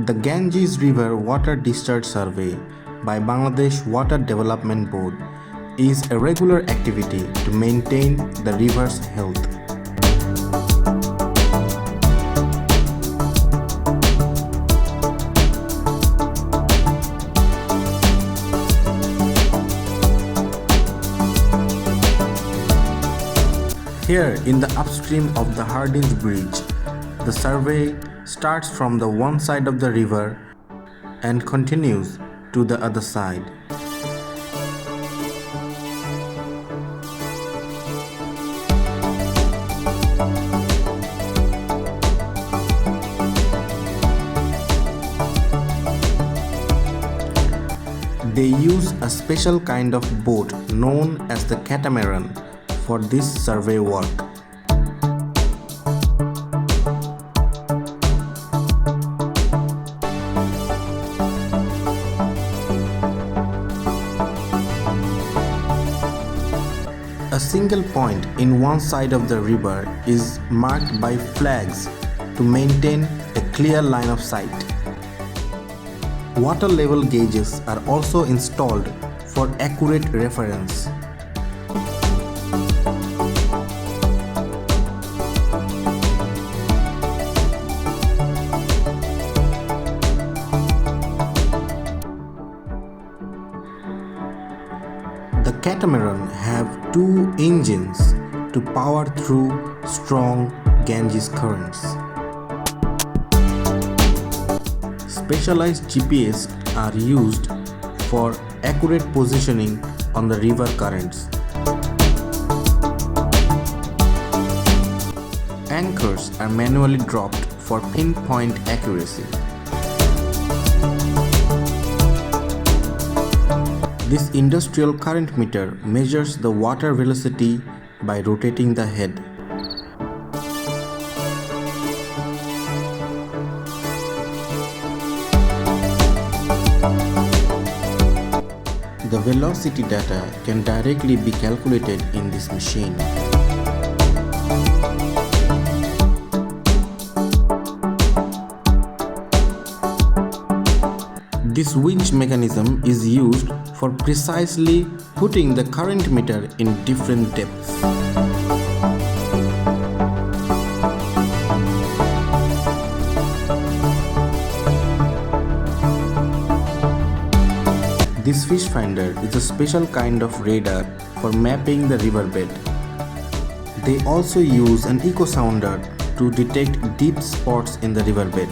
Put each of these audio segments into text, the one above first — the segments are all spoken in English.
The Ganges River Water Discharge Survey by Bangladesh Water Development Board is a regular activity to maintain the river's health. Here in the upstream of the Hardinge Bridge, the survey starts from the one side of the river and continues to the other side. They use a special kind of boat known as the catamaran for this survey work. A single point in one side of the river is marked by flags to maintain a clear line of sight. Water level gauges are also installed for accurate reference. The catamaran have two engines to power through strong Ganges currents. Specialized GPS are used for accurate positioning on the river currents. Anchors are manually dropped for pinpoint accuracy. This industrial current meter measures the water velocity by rotating the head. The velocity data can directly be calculated in this machine. This winch mechanism is used for precisely putting the current meter in different depths. This fish finder is a special kind of radar for mapping the riverbed. They also use an echo sounder to detect deep spots in the riverbed.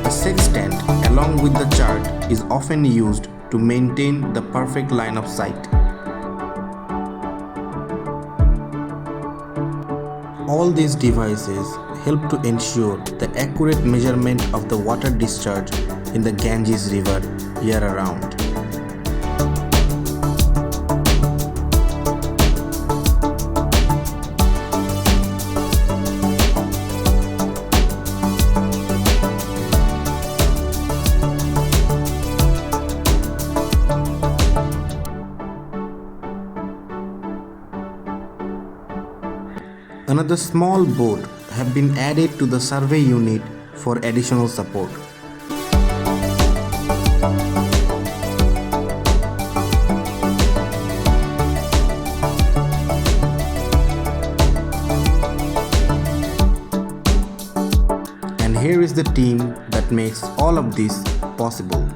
A sextant along with the chart is often used to maintain the perfect line of sight. All these devices help to ensure the accurate measurement of the water discharge in the Ganges River year-round. Another small boat have been added to the survey unit for additional support. And here is the team that makes all of this possible.